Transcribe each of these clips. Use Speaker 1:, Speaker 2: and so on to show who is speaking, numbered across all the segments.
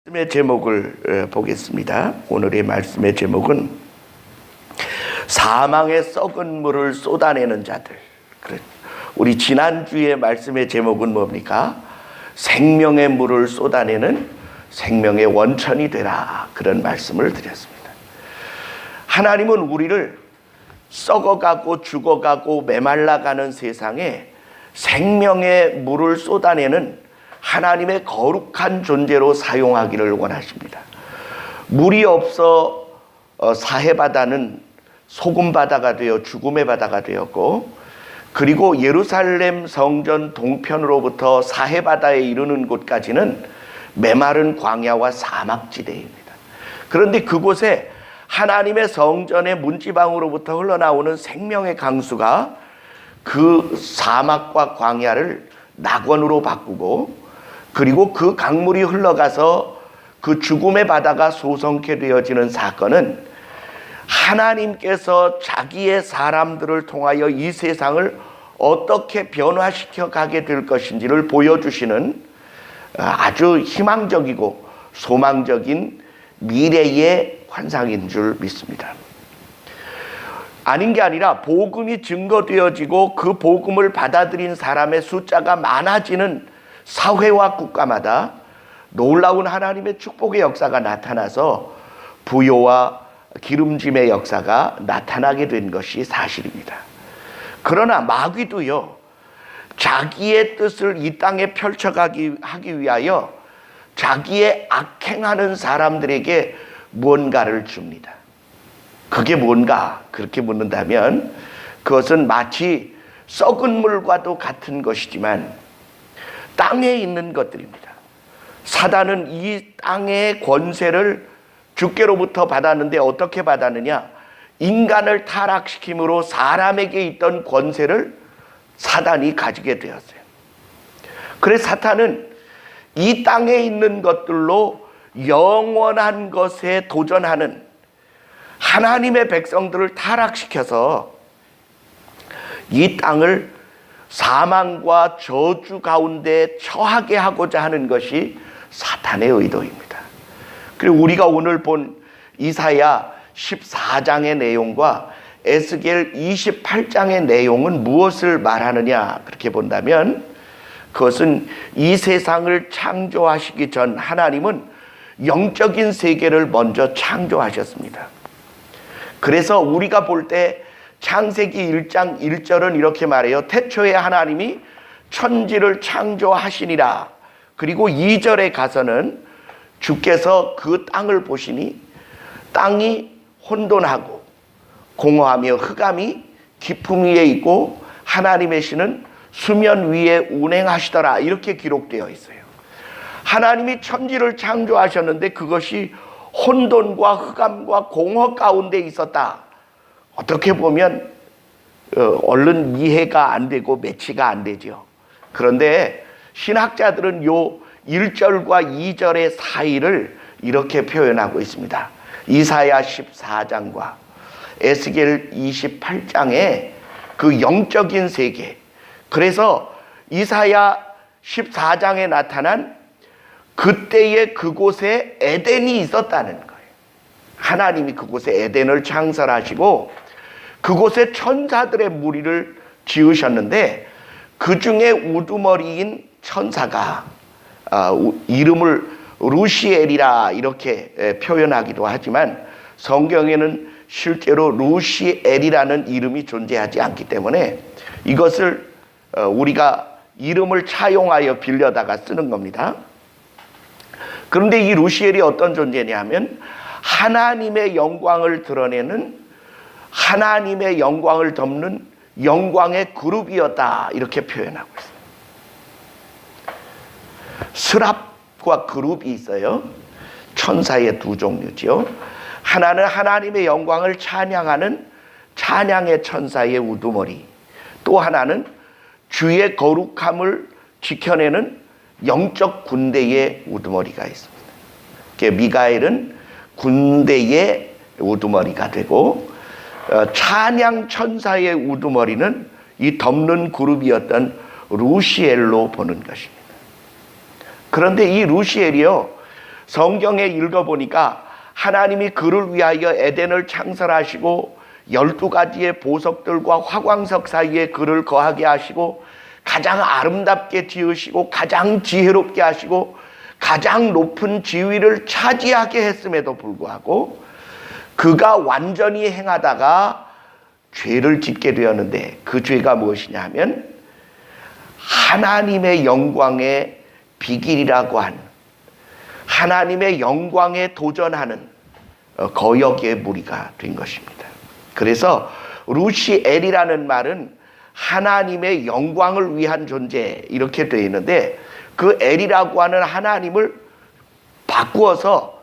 Speaker 1: 말씀의 제목을 보겠습니다. 오늘의 말씀의 제목은 사망의 썩은 물을 쏟아내는 자들. 우리 지난주에 말씀의 제목은 뭡니까? 생명의 물을 쏟아내는 생명의 원천이 되라, 그런 말씀을 드렸습니다. 하나님은 우리를 썩어가고 죽어가고 메말라가는 세상에 생명의 물을 쏟아내는 하나님의 거룩한 존재로 사용하기를 원하십니다. 물이 없어 사해바다는 소금바다가 되어 죽음의 바다가 되었고, 그리고 예루살렘 성전 동편으로부터 사해바다에 이르는 곳까지는 메마른 광야와 사막지대입니다. 그런데 그곳에 하나님의 성전의 문지방으로부터 흘러나오는 생명의 강수가 그 사막과 광야를 낙원으로 바꾸고, 그리고 그 강물이 흘러가서 그 죽음의 바다가 소성케 되어지는 사건은 하나님께서 자기의 사람들을 통하여 이 세상을 어떻게 변화시켜 가게 될 것인지를 보여주시는 아주 희망적이고 소망적인 미래의 환상인 줄 믿습니다. 아닌 게 아니라 복음이 증거되어지고 그 복음을 받아들인 사람의 숫자가 많아지는 사회와 국가마다 놀라운 하나님의 축복의 역사가 나타나서 부요와 기름짐의 역사가 나타나게 된 것이 사실입니다. 그러나 마귀도요, 자기의 뜻을 이 땅에 하기 위하여 자기의 악행하는 사람들에게 무언가를 줍니다. 그게 뭔가 그렇게 묻는다면 그것은 마치 썩은 물과도 같은 것이지만 땅에 있는 것들입니다. 사단은 이 땅의 권세를 주께로부터 받았는데 어떻게 받았느냐? 인간을 타락시킴으로 사람에게 있던 권세를 사단이 가지게 되었어요. 그래서 사탄은 이 땅에 있는 것들로 영원한 것에 도전하는 하나님의 백성들을 타락시켜서 이 땅을 사망과 저주 가운데 처하게 하고자 하는 것이 사탄의 의도입니다. 그리고 우리가 오늘 본 이사야 14장의 내용과 에스겔 28장의 내용은 무엇을 말하느냐, 그렇게 본다면 그것은 이 세상을 창조하시기 전 하나님은 영적인 세계를 먼저 창조하셨습니다. 그래서 우리가 볼 때 창세기 1장 1절은 이렇게 말해요. 태초에 하나님이 천지를 창조하시니라. 그리고 2절에 가서는 주께서 그 땅을 보시니 땅이 혼돈하고 공허하며 흑암이 깊음 위에 있고 하나님의 신은 수면 위에 운행하시더라, 이렇게 기록되어 있어요. 하나님이 천지를 창조하셨는데 그것이 혼돈과 흑암과 공허 가운데 있었다. 어떻게 보면 얼른 이해가 안 되고 매치가 안 되죠. 그런데 신학자들은 요 1절과 2절의 사이를 이렇게 표현하고 있습니다. 이사야 14장과 에스겔 28장의 그 영적인 세계, 그래서 이사야 14장에 나타난 그때의 그곳에 에덴이 있었다는 거예요. 하나님이 그곳에 에덴을 창설하시고 그곳에 천사들의 무리를 지으셨는데 그 중에 우두머리인 천사가 이름을 루시엘이라 이렇게 표현하기도 하지만 성경에는 실제로 루시엘이라는 이름이 존재하지 않기 때문에 이것을 우리가 이름을 차용하여 빌려다가 쓰는 겁니다. 그런데 이 루시엘이 어떤 존재냐 하면 하나님의 영광을 드러내는, 하나님의 영광을 덮는 영광의 그룹이었다, 이렇게 표현하고 있어요. 스랍과 그룹이 있어요. 천사의 두 종류죠. 하나는 하나님의 영광을 찬양하는 찬양의 천사의 우두머리, 또 하나는 주의 거룩함을 지켜내는 영적 군대의 우두머리가 있습니다. 미가엘은 군대의 우두머리가 되고 찬양 천사의 우두머리는 이 덮는 그룹이었던 루시엘로 보는 것입니다. 그런데 이 루시엘이요, 성경에 읽어보니까 하나님이 그를 위하여 에덴을 창설하시고 12가지의 보석들과 화광석 사이에 그를 거하게 하시고 가장 아름답게 지으시고 가장 지혜롭게 하시고 가장 높은 지위를 차지하게 했음에도 불구하고 그가 완전히 행하다가 죄를 짓게 되었는데, 그 죄가 무엇이냐 하면 하나님의 영광의 비길이라고 하는, 하나님의 영광에 도전하는 거역의 무리가 된 것입니다. 그래서 루시엘이라는 말은 하나님의 영광을 위한 존재, 이렇게 되어 있는데, 그 엘이라고 하는 하나님을 바꾸어서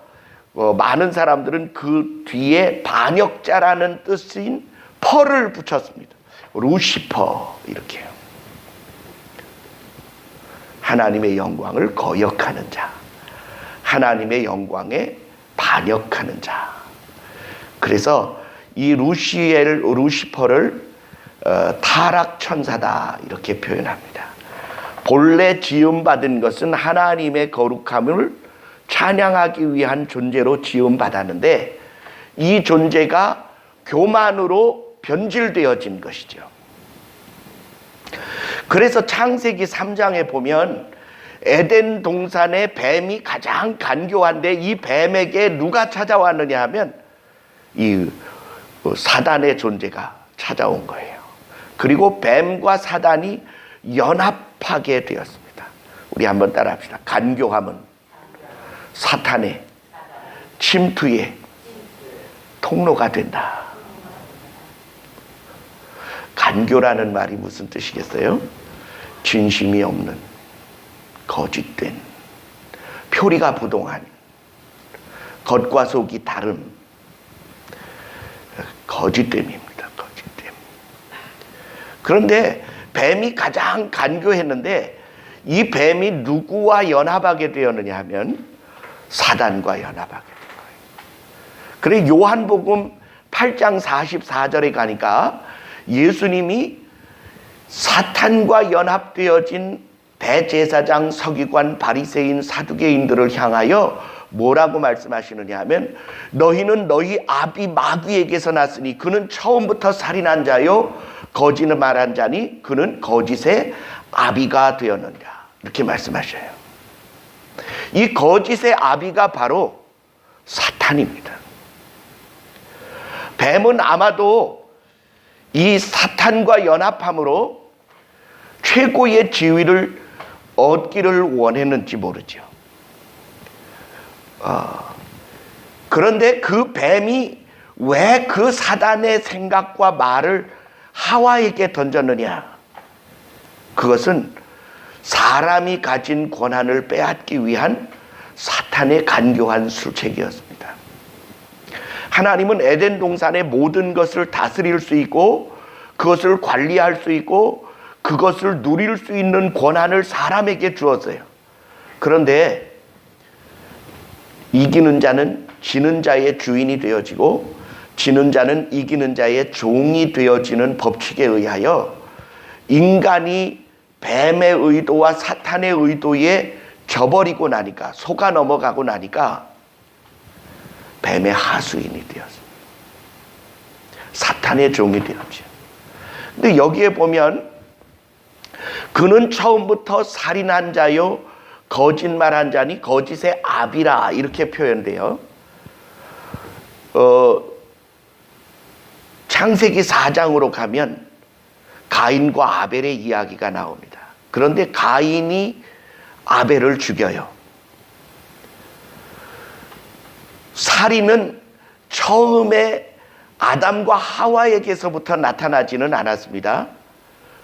Speaker 1: 많은 사람들은 그 뒤에 반역자라는 뜻인 퍼를 붙였습니다. 루시퍼, 이렇게요. 하나님의 영광을 거역하는 자, 하나님의 영광에 반역하는 자. 그래서 이 루시퍼를 타락 천사다, 이렇게 표현합니다. 본래 지음받은 것은 하나님의 거룩함을 찬양하기 위한 존재로 지음받았는데, 이 존재가 교만으로 변질되어진 것이죠. 그래서 창세기 3장에 보면 에덴 동산의 뱀이 가장 간교한데, 이 뱀에게 누가 찾아왔느냐 하면 이 사단의 존재가 찾아온 거예요. 그리고 뱀과 사단이 연합하게 되었습니다. 우리 한번 따라합시다. 간교함은 사탄의 침투의 통로가 된다. 간교라는 말이 무슨 뜻이겠어요? 진심이 없는, 거짓된, 표리가 부동한, 겉과 속이 다른 거짓됨입니다. 거짓됨. 그런데 뱀이 가장 간교했는데, 이 뱀이 누구와 연합하게 되었느냐 하면 사단과 연합하게 된 거예요. 그래 요한복음 8장 44절에 가니까 예수님이 사탄과 연합되어진 대제사장, 서기관, 바리새인, 사두개인들을 향하여 뭐라고 말씀하시느냐 하면, 너희는 너희 아비 마귀에게서 났으니 그는 처음부터 살인한 자요 거짓을 말한 자니 그는 거짓의 아비가 되었느냐, 이렇게 말씀하셔요. 이 거짓의 아비가 바로 사탄입니다. 뱀은 아마도 이 사탄과 연합함으로 최고의 지위를 얻기를 원했는지 모르죠. 그런데 그 뱀이 왜 그 사단의 생각과 말을 하와에게 던졌느냐? 그것은 사람이 가진 권한을 빼앗기 위한 사탄의 간교한 술책이었습니다. 하나님은 에덴 동산의 모든 것을 다스릴 수 있고 그것을 관리할 수 있고 그것을 누릴 수 있는 권한을 사람에게 주었어요. 그런데 이기는 자는 지는 자의 주인이 되어지고 지는 자는 이기는 자의 종이 되어지는 법칙에 의하여 인간이 뱀의 의도와 사탄의 의도에 져버리고 나니까, 속아 넘어가고 나니까 뱀의 하수인이 되었습니다. 사탄의 종이 되었죠. 근데 여기에 보면 그는 처음부터 살인한 자요 거짓말한 자니 거짓의 아비라, 이렇게 표현돼요. 창세기 4장으로 가면 가인과 아벨의 이야기가 나옵니다. 그런데 가인이 아벨을 죽여요. 살인은 처음에 아담과 하와에게서부터 나타나지는 않았습니다.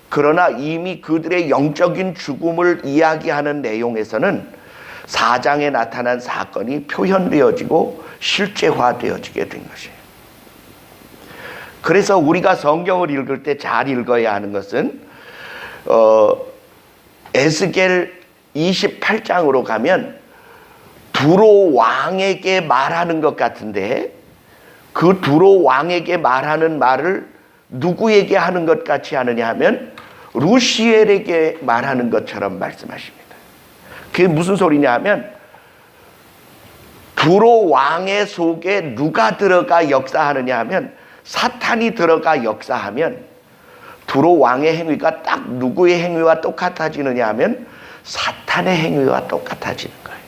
Speaker 1: 그러나 이미 그들의 영적인 죽음을 이야기하는 내용에서는 4장에 나타난 사건이 표현되어지고 실제화되어지게 된 것이에요. 그래서 우리가 성경을 읽을 때 잘 읽어야 하는 것은 에스겔 28장으로 가면 두로 왕에게 말하는 것 같은데, 그 두로 왕에게 말하는 말을 누구에게 하는 것 같이 하느냐 하면 루시엘에게 말하는 것처럼 말씀하십니다. 그게 무슨 소리냐 하면 두로 왕의 속에 누가 들어가 역사하느냐 하면, 사탄이 들어가 역사하면 두로 왕의 행위가 딱 누구의 행위와 똑같아지느냐 하면 사탄의 행위와 똑같아지는 거예요.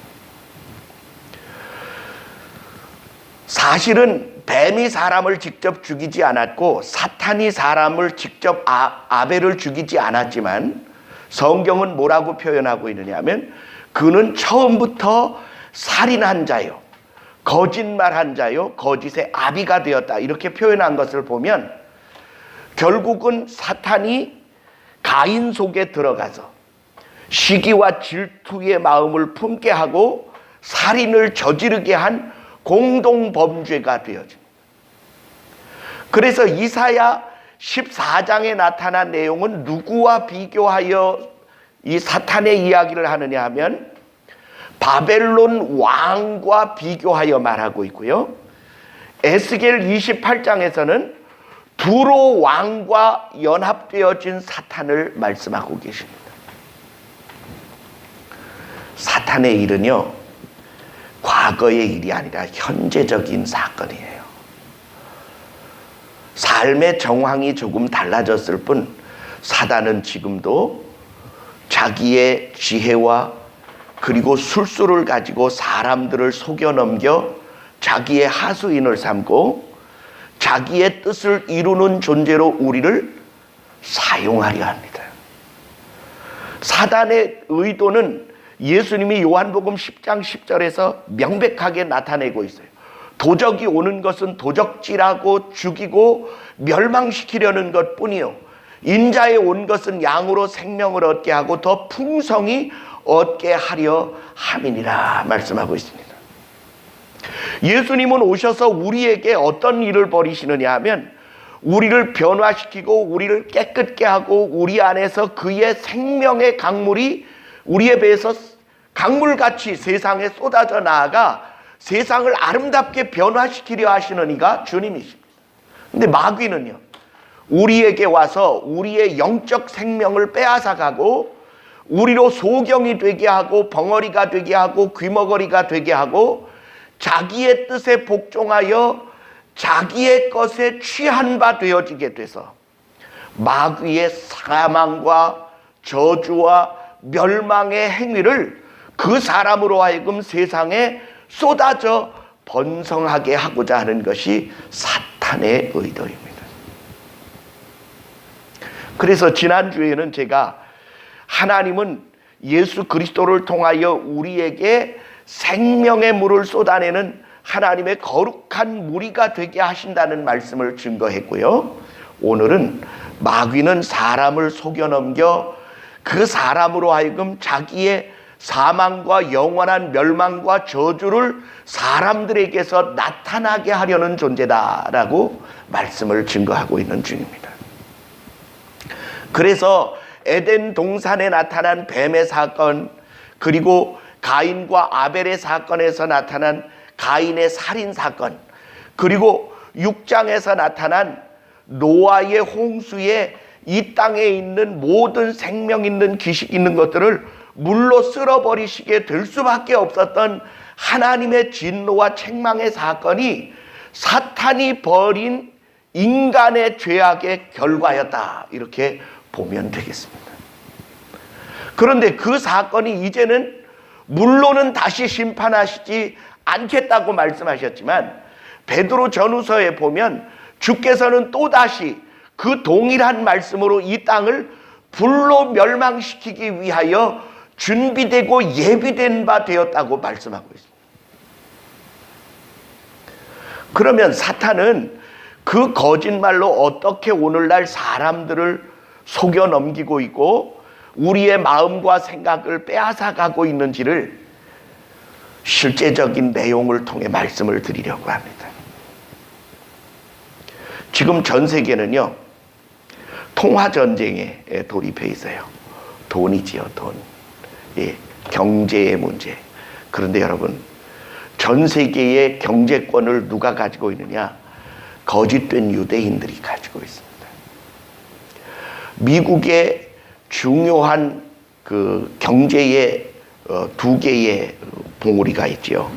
Speaker 1: 사실은 뱀이 사람을 직접 죽이지 않았고 사탄이 사람을 직접 아벨을 죽이지 않았지만, 성경은 뭐라고 표현하고 있느냐 하면 그는 처음부터 살인한 자요, 거짓말한 자요, 거짓의 아비가 되었다, 이렇게 표현한 것을 보면 결국은 사탄이 가인 속에 들어가서 시기와 질투의 마음을 품게 하고 살인을 저지르게 한 공동범죄가 되어집니다. 그래서 이사야 14장에 나타난 내용은 누구와 비교하여 이 사탄의 이야기를 하느냐 하면 바벨론 왕과 비교하여 말하고 있고요. 에스겔 28장에서는 두로 왕과 연합되어진 사탄을 말씀하고 계십니다. 사탄의 일은요, 과거의 일이 아니라 현재적인 사건이에요. 삶의 정황이 조금 달라졌을 뿐 사단은 지금도 자기의 지혜와 그리고 술수를 가지고 사람들을 속여 넘겨 자기의 하수인을 삼고 자기의 뜻을 이루는 존재로 우리를 사용하려 합니다. 사단의 의도는 예수님이 요한복음 10장 10절에서 명백하게 나타내고 있어요. 도적이 오는 것은 도적질하고 죽이고 멸망시키려는 것뿐이요, 인자에 온 것은 양으로 생명을 얻게 하고 더 풍성히 얻게 하려 함이니라 말씀하고 있습니다. 예수님은 오셔서 우리에게 어떤 일을 벌이시느냐 하면 우리를 변화시키고 우리를 깨끗게 하고 우리 안에서 그의 생명의 강물이 우리에 비해서 강물같이 세상에 쏟아져 나아가 세상을 아름답게 변화시키려 하시는 이가 주님이십니다. 근데 마귀는요, 우리에게 와서 우리의 영적 생명을 빼앗아가고 우리로 소경이 되게 하고 벙어리가 되게 하고 귀머거리가 되게 하고 자기의 뜻에 복종하여 자기의 것에 취한 바 되어지게 돼서 마귀의 사망과 저주와 멸망의 행위를 그 사람으로 하여금 세상에 쏟아져 번성하게 하고자 하는 것이 사탄의 의도입니다. 그래서 지난주에는 제가 하나님은 예수 그리스도를 통하여 우리에게 생명의 물을 쏟아내는 하나님의 거룩한 무리가 되게 하신다는 말씀을 증거했고요. 오늘은 마귀는 사람을 속여 넘겨 그 사람으로 하여금 자기의 사망과 영원한 멸망과 저주를 사람들에게서 나타나게 하려는 존재다라고 말씀을 증거하고 있는 중입니다. 그래서 에덴 동산에 나타난 뱀의 사건, 그리고 가인과 아벨의 사건에서 나타난 가인의 살인 사건, 그리고 6장에서 나타난 노아의 홍수에 이 땅에 있는 모든 생명 있는 기식 있는 것들을 물로 쓸어버리시게 될 수밖에 없었던 하나님의 진노와 책망의 사건이 사탄이 벌인 인간의 죄악의 결과였다, 이렇게 보면 되겠습니다. 그런데 그 사건이 이제는 물로는 다시 심판하시지 않겠다고 말씀하셨지만 베드로 전후서에 보면 주께서는 또다시 그 동일한 말씀으로 이 땅을 불로 멸망시키기 위하여 준비되고 예비된 바 되었다고 말씀하고 있습니다. 그러면 사탄은 그 거짓말로 어떻게 오늘날 사람들을 속여 넘기고 있고 우리의 마음과 생각을 빼앗아가고 있는지를 실제적인 내용을 통해 말씀을 드리려고 합니다. 지금 전 세계는요, 통화전쟁에 돌입해 있어요. 돈이지요, 돈. 예, 경제의 문제. 그런데 여러분, 전 세계의 경제권을 누가 가지고 있느냐? 거짓된 유대인들이 가지고 있습니다. 미국의 중요한 그 경제의 두 개의 봉우리가 있죠.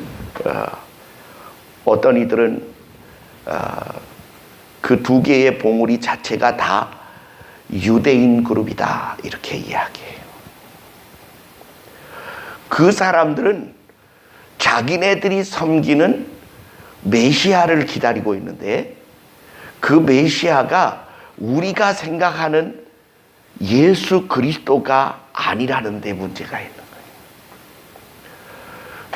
Speaker 1: 어떤 이들은 그 두 개의 봉우리 자체가 다 유대인 그룹이다 이렇게 이야기해요. 그 사람들은 자기네들이 섬기는 메시아를 기다리고 있는데 그 메시아가 우리가 생각하는 예수 그리스도가 아니라는 데 문제가 있는 거예요.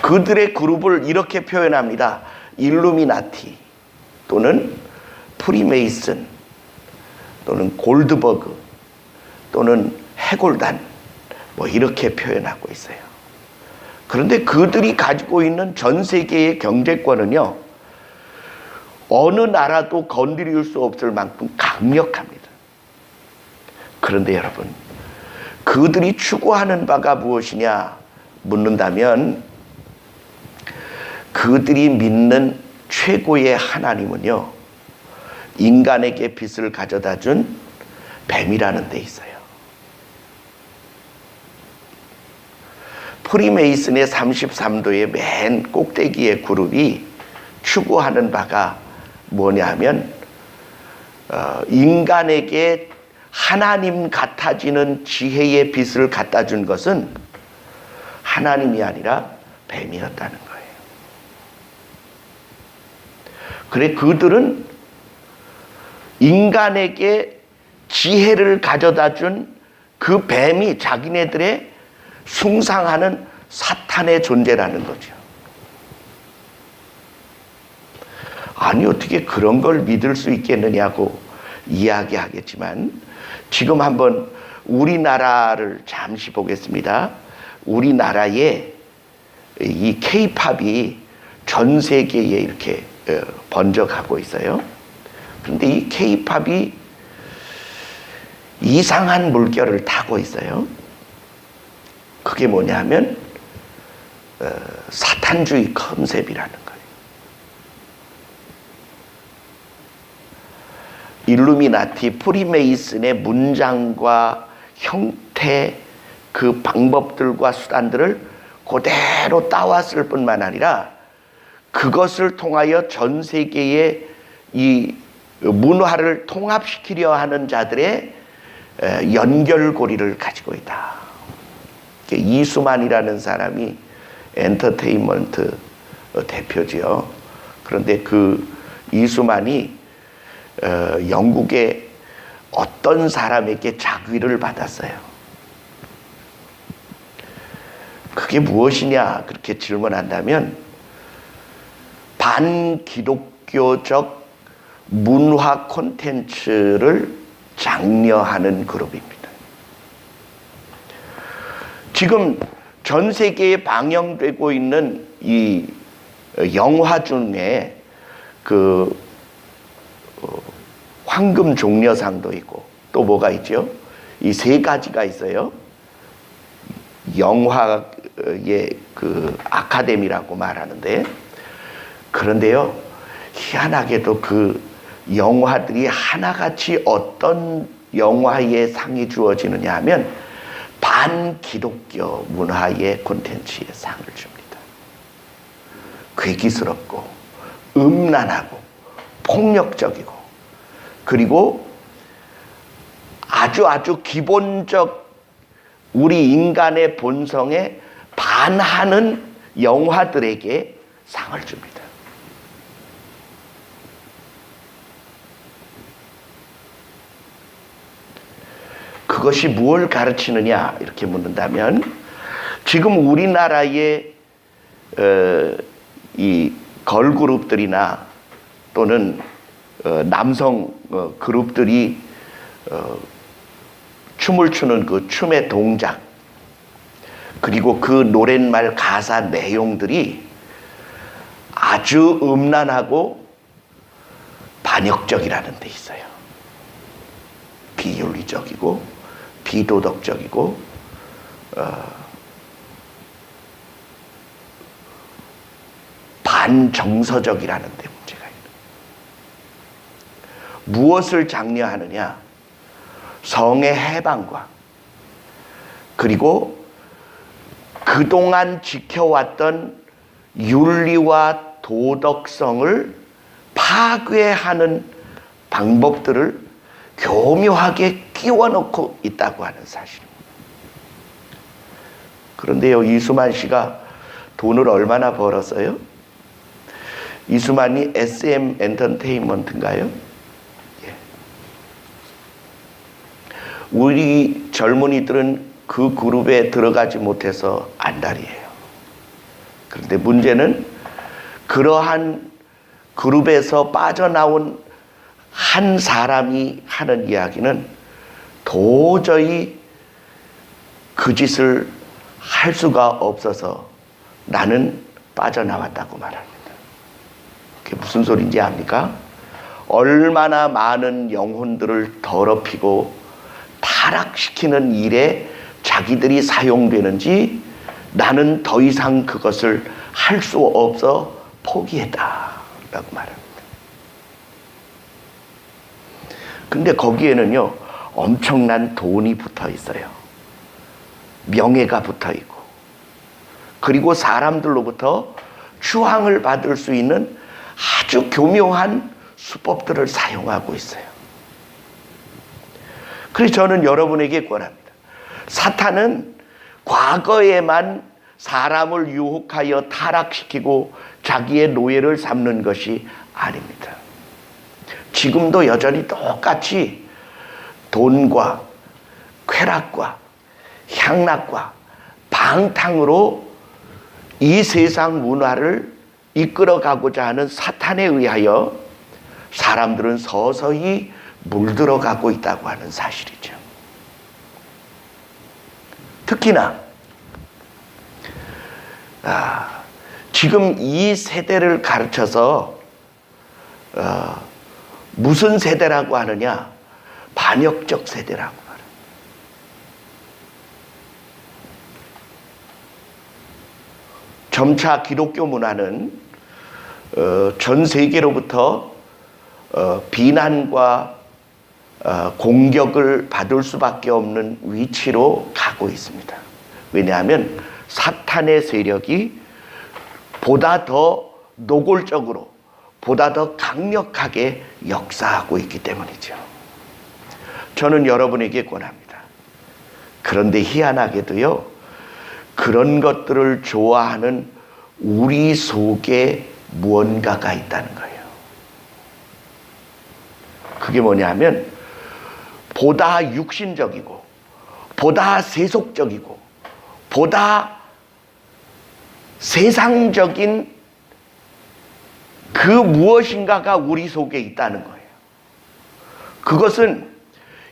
Speaker 1: 그들의 그룹을 이렇게 표현합니다. 일루미나티 또는 프리메이슨 또는 골드버그 또는 해골단 뭐 이렇게 표현하고 있어요. 그런데 그들이 가지고 있는 전 세계의 경제권은요, 어느 나라도 건드릴 수 없을 만큼 강력합니다. 그런데 여러분, 그들이 추구하는 바가 무엇이냐 묻는다면 그들이 믿는 최고의 하나님은요, 인간에게 빛을 가져다 준 뱀이라는 데 있어요. 프리메이슨의 33도의 맨 꼭대기의 그룹이 추구하는 바가 뭐냐 하면 인간에게 하나님 같아지는 지혜의 빛을 갖다 준 것은 하나님이 아니라 뱀이었다는 거예요. 그래 그들은 인간에게 지혜를 가져다 준 그 뱀이 자기네들의 숭상하는 사탄의 존재라는 거죠. 아니 어떻게 그런 걸 믿을 수 있겠느냐고 이야기하겠지만 지금 한번 우리나라를 잠시 보겠습니다. 우리나라에 이 K-팝이 전 세계에 이렇게 번져가고 있어요. 그런데 이 K-팝이 이상한 물결을 타고 있어요. 그게 뭐냐면 사탄주의 컨셉이라는 거예요. 일루미나티, 프리메이슨의 문장과 형태, 그 방법들과 수단들을 그대로 따왔을 뿐만 아니라 그것을 통하여 전 세계의 이 문화를 통합시키려 하는 자들의 연결고리를 가지고 있다. 이수만이라는 사람이 엔터테인먼트 대표지요. 그런데 그 이수만이 영국의 어떤 사람에게 자귀를 받았어요. 그게 무엇이냐 그렇게 질문한다면 반기독교적 문화 콘텐츠를 장려하는 그룹입니다. 지금 전 세계에 방영되고 있는 이 영화 중에 그 황금 종려상도 있고 또 뭐가 있죠? 이 세 가지가 있어요. 영화의 그 아카데미라고 말하는데 그런데요 희한하게도 그 영화들이 하나같이 어떤 영화에 상이 주어지느냐 하면 반기독교 문화의 콘텐츠에 상을 줍니다. 괴기스럽고 음란하고 폭력적이고 그리고 아주 기본적 우리 인간의 본성에 반하는 영화들에게 상을 줍니다. 그것이 무엇을 가르치느냐 이렇게 묻는다면 지금 우리나라의 이 걸그룹들이나 또는 남성 그룹들이 춤을 추는 그 춤의 동작 그리고 그 노랫말 가사 내용들이 아주 음란하고 반역적이라는 데 있어요. 비윤리적이고 비도덕적이고 반정서적이라는 데 문제가 있는 무엇을 장려하느냐 성의 해방과 그리고 그동안 지켜왔던 윤리와 도덕성을 파괴하는 방법들을 교묘하게 끼워넣고 있다고 하는 사실입니다. 그런데요, 이수만 씨가 돈을 얼마나 벌었어요? 이수만이 SM 엔터테인먼트인가요? 예. 우리 젊은이들은 그 그룹에 들어가지 못해서 안달이에요. 그런데 문제는 그러한 그룹에서 빠져나온 한 사람이 하는 이야기는 도저히 그 짓을 할 수가 없어서 나는 빠져나왔다고 말합니다. 그게 무슨 소리인지 압니까? 얼마나 많은 영혼들을 더럽히고 타락시키는 일에 자기들이 사용되는지 나는 더 이상 그것을 할 수 없어 포기했다라고 말합니다. 근데 거기에는요, 엄청난 돈이 붙어 있어요. 명예가 붙어 있고, 그리고 사람들로부터 추앙을 받을 수 있는 아주 교묘한 수법들을 사용하고 있어요. 그래서 저는 여러분에게 권합니다. 사탄은 과거에만 사람을 유혹하여 타락시키고 자기의 노예를 삼는 것이 아닙니다. 지금도 여전히 똑같이 돈과 쾌락과 향락과 방탕으로 이 세상 문화를 이끌어가고자 하는 사탄에 의하여 사람들은 서서히 물들어가고 있다고 하는 사실이죠. 특히나 지금 이 세대를 가르쳐서 무슨 세대라고 하느냐? 반역적 세대라고 말합니다. 점차 기독교 문화는 전 세계로부터 비난과 공격을 받을 수밖에 없는 위치로 가고 있습니다. 왜냐하면 사탄의 세력이 보다 더 노골적으로, 보다 더 강력하게 역사하고 있기 때문이죠. 저는 여러분에게 권합니다. 그런데 희한하게도요, 그런 것들을 좋아하는 우리 속에 무언가가 있다는 거예요. 그게 뭐냐면 보다 육신적이고 보다 세속적이고 보다 세상적인 그 무엇인가가 우리 속에 있다는 거예요. 그것은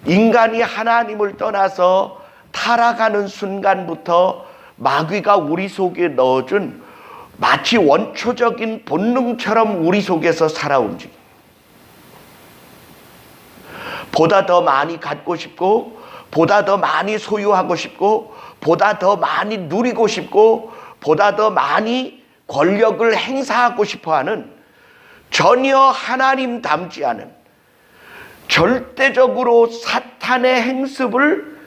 Speaker 1: 인간이 하나님을 떠나서 타락하는 순간부터 마귀가 우리 속에 넣어준 마치 원초적인 본능처럼 우리 속에서 살아 움직여요. 보다 더 많이 갖고 싶고, 보다 더 많이 소유하고 싶고, 보다 더 많이 누리고 싶고, 보다 더 많이 권력을 행사하고 싶어하는 전혀 하나님 닮지 않은 절대적으로 사탄의 행습을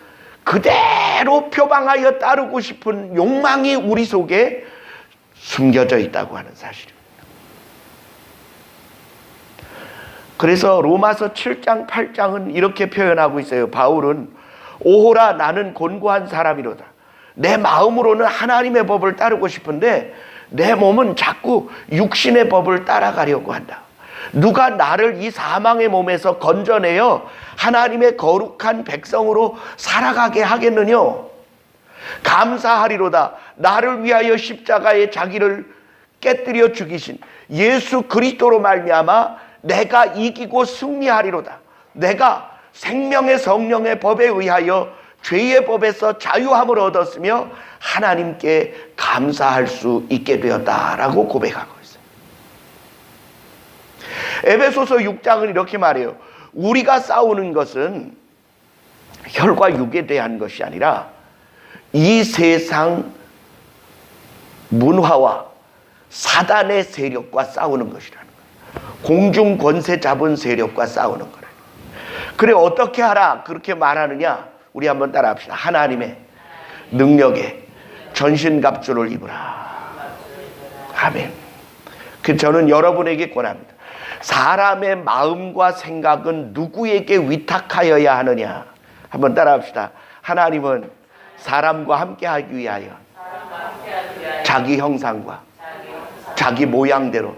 Speaker 1: 그대로 표방하여 따르고 싶은 욕망이 우리 속에 숨겨져 있다고 하는 사실입니다. 그래서 로마서 7장 8장은 이렇게 표현하고 있어요. 바울은 오호라 나는 곤고한 사람이로다. 내 마음으로는 하나님의 법을 따르고 싶은데 내 몸은 자꾸 육신의 법을 따라가려고 한다. 누가 나를 이 사망의 몸에서 건져내어 하나님의 거룩한 백성으로 살아가게 하겠느냐? 감사하리로다. 나를 위하여 십자가에 자기를 깨뜨려 죽이신 예수 그리스도로 말미암아 내가 이기고 승리하리로다. 내가 생명의 성령의 법에 의하여 죄의 법에서 자유함을 얻었으며 하나님께 감사할 수 있게 되었다라고 고백하고 있어요. 에베소서 6장은 이렇게 말해요. 우리가 싸우는 것은 혈과 육에 대한 것이 아니라 이 세상 문화와 사단의 세력과 싸우는 것이라는 거예요. 공중 권세 잡은 세력과 싸우는 거예요. 그래 어떻게 하라 그렇게 말하느냐? 우리 한번 따라합시다. 하나님의 능력에 전신갑주를 입으라. 아멘. 저는 여러분에게 권합니다. 사람의 마음과 생각은 누구에게 위탁하여야 하느냐? 한번 따라합시다. 하나님은 사람과 함께하기 위하여 자기 형상과 자기 모양대로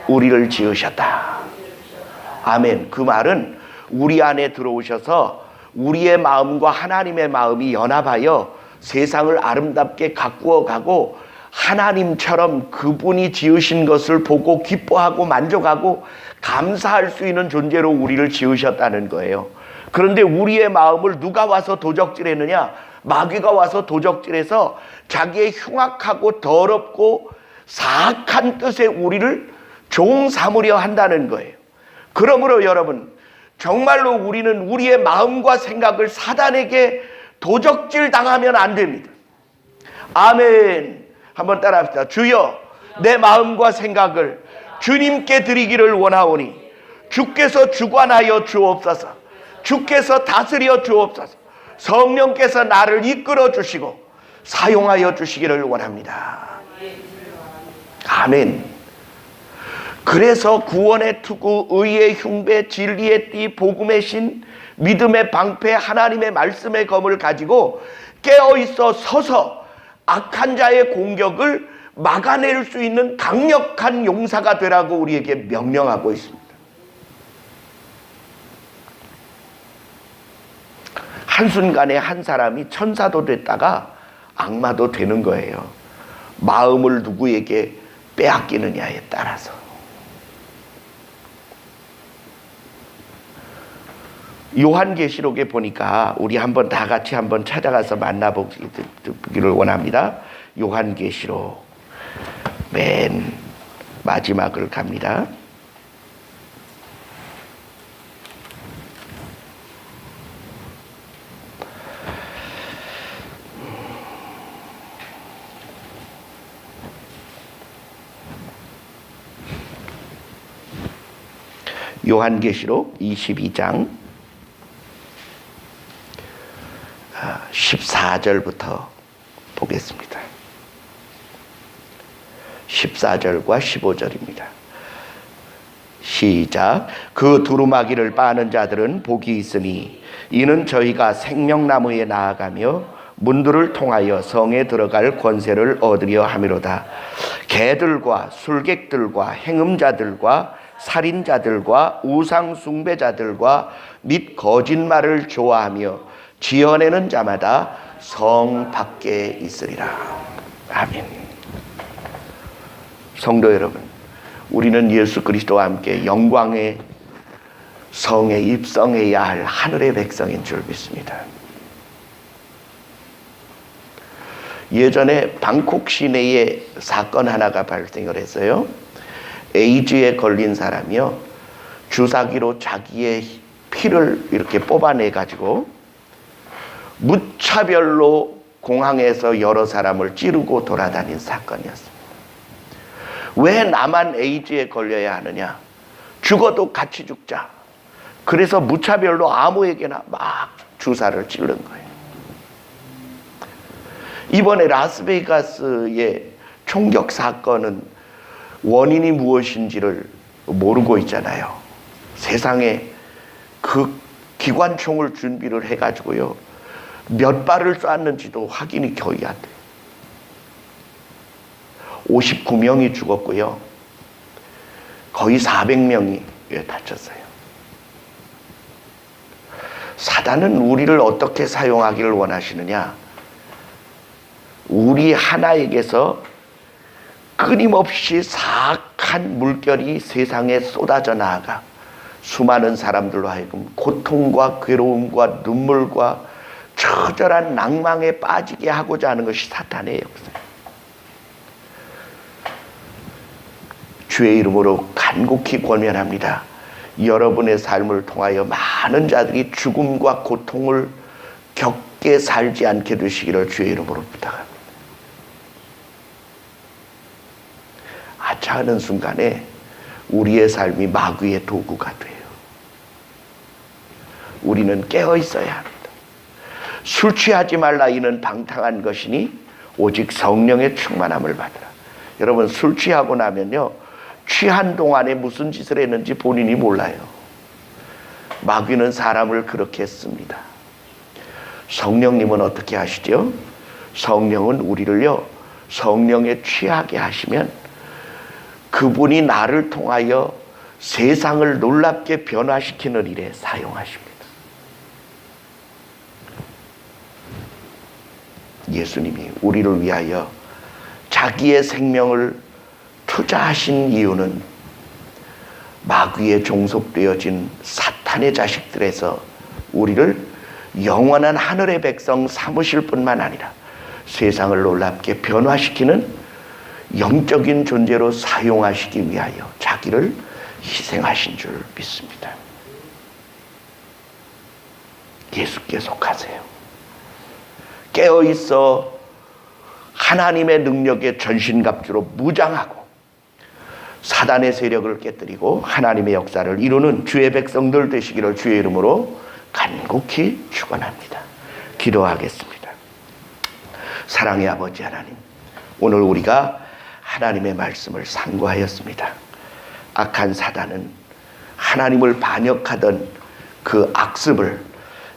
Speaker 1: 우리를 지으셨다. 아멘. 그 말은 우리 안에 들어오셔서 우리의 마음과 하나님의 마음이 연합하여 세상을 아름답게 가꾸어 가고 하나님처럼 그분이 지으신 것을 보고 기뻐하고 만족하고 감사할 수 있는 존재로 우리를 지으셨다는 거예요. 그런데 우리의 마음을 누가 와서 도적질했느냐? 마귀가 와서 도적질해서 자기의 흉악하고 더럽고 사악한 뜻에 우리를 종 삼으려 한다는 거예요. 그러므로 여러분, 정말로 우리는 우리의 마음과 생각을 사단에게 도적질 당하면 안 됩니다. 아멘. 한번 따라합시다. 주여, 내 마음과 생각을 주님께 드리기를 원하오니 주께서 주관하여 주옵소서. 주께서 다스려 주옵소서. 성령께서 나를 이끌어 주시고 사용하여 주시기를 원합니다. 아멘. 그래서 구원의 투구, 의의 흉배, 진리의 띠, 복음의 신, 믿음의 방패, 하나님의 말씀의 검을 가지고 깨어있어 서서 악한 자의 공격을 막아낼 수 있는 강력한 용사가 되라고 우리에게 명령하고 있습니다. 한순간에 한 사람이 천사도 됐다가 악마도 되는 거예요. 마음을 누구에게 빼앗기느냐에 따라서. 요한계시록에 보니까 우리 한번 다 같이 한번 찾아가서 만나보기를 원합니다. 요한계시록 맨 마지막을 갑니다. 요한계시록 22장 14절부터 보겠습니다. 14절과 15절입니다. 시작. 그 두루마기를 빠는 자들은 복이 있으니 이는 저희가 생명나무에 나아가며 문들을 통하여 성에 들어갈 권세를 얻으려 함이로다. 개들과 술객들과 행음자들과 살인자들과 우상 숭배자들과 및 거짓말을 좋아하며 지어내는 자마다 성 밖에 있으리라. 아멘. 성도 여러분, 우리는 예수 그리스도와 함께 영광의 성에 입성해야 할 하늘의 백성인 줄 믿습니다. 예전에 방콕 시내에 사건 하나가 발생을 했어요. 에이즈에 걸린 사람이요, 주사기로 자기의 피를 이렇게 뽑아내 가지고 무차별로 공항에서 여러 사람을 찌르고 돌아다닌 사건이었습니다. 왜 나만 에이즈에 걸려야 하느냐? 죽어도 같이 죽자. 그래서 무차별로 아무에게나 막 주사를 찌른 거예요. 이번에 라스베이거스의 총격 사건은 원인이 무엇인지를 모르고 있잖아요. 세상에 그 기관총을 준비를 해가지고요, 몇 발을 쐈는지도 확인이 거의 안 돼요. 59명이 죽었고요, 거의 400명이 다쳤어요. 사단은 우리를 어떻게 사용하기를 원하시느냐? 우리 하나에게서 끊임없이 사악한 물결이 세상에 쏟아져 나아가 수많은 사람들로 하여금 고통과 괴로움과 눈물과 처절한 낭망에 빠지게 하고자 하는 것이 사탄의 역사예요. 주의 이름으로 간곡히 권면합니다. 여러분의 삶을 통하여 많은 자들이 죽음과 고통을 겪게 살지 않게 되시기를 주의 이름으로 부탁합니다. 아차하는 순간에 우리의 삶이 마귀의 도구가 돼요. 우리는 깨어 있어야 합니다. 술 취하지 말라, 이는 방탕한 것이니 오직 성령의 충만함을 받으라. 여러분, 술 취하고 나면요, 취한 동안에 무슨 짓을 했는지 본인이 몰라요. 마귀는 사람을 그렇게 했습니다. 성령님은 어떻게 하시죠? 성령은 우리를요, 성령에 취하게 하시면 그분이 나를 통하여 세상을 놀랍게 변화시키는 일에 사용하십니다. 예수님이 우리를 위하여 자기의 생명을 투자하신 이유는 마귀에 종속되어진 사탄의 자식들에서 우리를 영원한 하늘의 백성 삼으실 뿐만 아니라 세상을 놀랍게 변화시키는 영적인 존재로 사용하시기 위하여 자기를 희생하신 줄 믿습니다. 예수께 속하세요. 깨어있어 하나님의 능력에 전신갑주로 무장하고 사단의 세력을 깨뜨리고 하나님의 역사를 이루는 주의 백성들 되시기를 주의 이름으로 간곡히 축원합니다. 기도하겠습니다. 사랑의 아버지 하나님, 오늘 우리가 하나님의 말씀을 상고하였습니다. 악한 사단은 하나님을 반역하던 그 악습을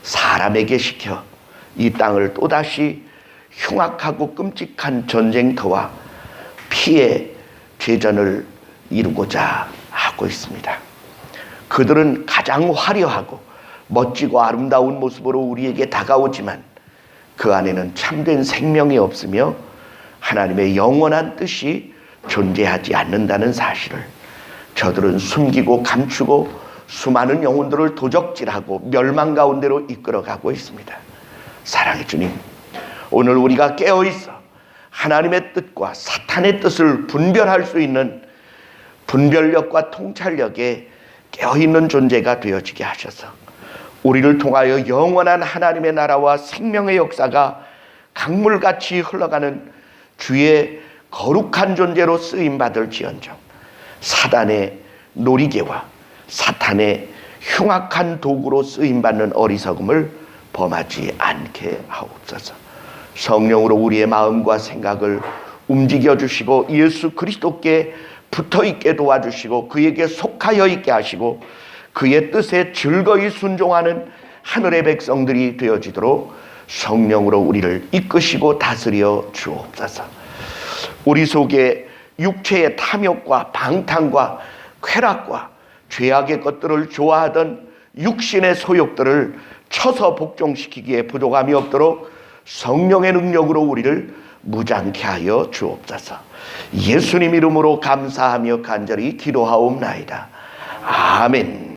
Speaker 1: 사람에게 시켜 이 땅을 또다시 흉악하고 끔찍한 전쟁터와 피해 죄전을 이루고자 하고 있습니다. 그들은 가장 화려하고 멋지고 아름다운 모습으로 우리에게 다가오지만 그 안에는 참된 생명이 없으며 하나님의 영원한 뜻이 존재하지 않는다는 사실을 저들은 숨기고 감추고 수많은 영혼들을 도적질하고 멸망 가운데로 이끌어가고 있습니다. 사랑의 주님, 오늘 우리가 깨어있어 하나님의 뜻과 사탄의 뜻을 분별할 수 있는 분별력과 통찰력에 깨어있는 존재가 되어지게 하셔서 우리를 통하여 영원한 하나님의 나라와 생명의 역사가 강물같이 흘러가는 주의 거룩한 존재로 쓰임받을지언정 사단의 놀이개와 사탄의 흉악한 도구로 쓰임받는 어리석음을 범하지 않게 하옵소서. 성령으로 우리의 마음과 생각을 움직여 주시고 예수 그리스도께 붙어 있게 도와주시고 그에게 속하여 있게 하시고 그의 뜻에 즐거이 순종하는 하늘의 백성들이 되어지도록 성령으로 우리를 이끄시고 다스려 주옵소서. 우리 속에 육체의 탐욕과 방탕과 쾌락과 죄악의 것들을 좋아하던 육신의 소욕들을 쳐서 복종시키기에 부족함이 없도록 성령의 능력으로 우리를 무장케 하여 주옵소서. 예수님 이름으로 감사하며 간절히 기도하옵나이다. 아멘.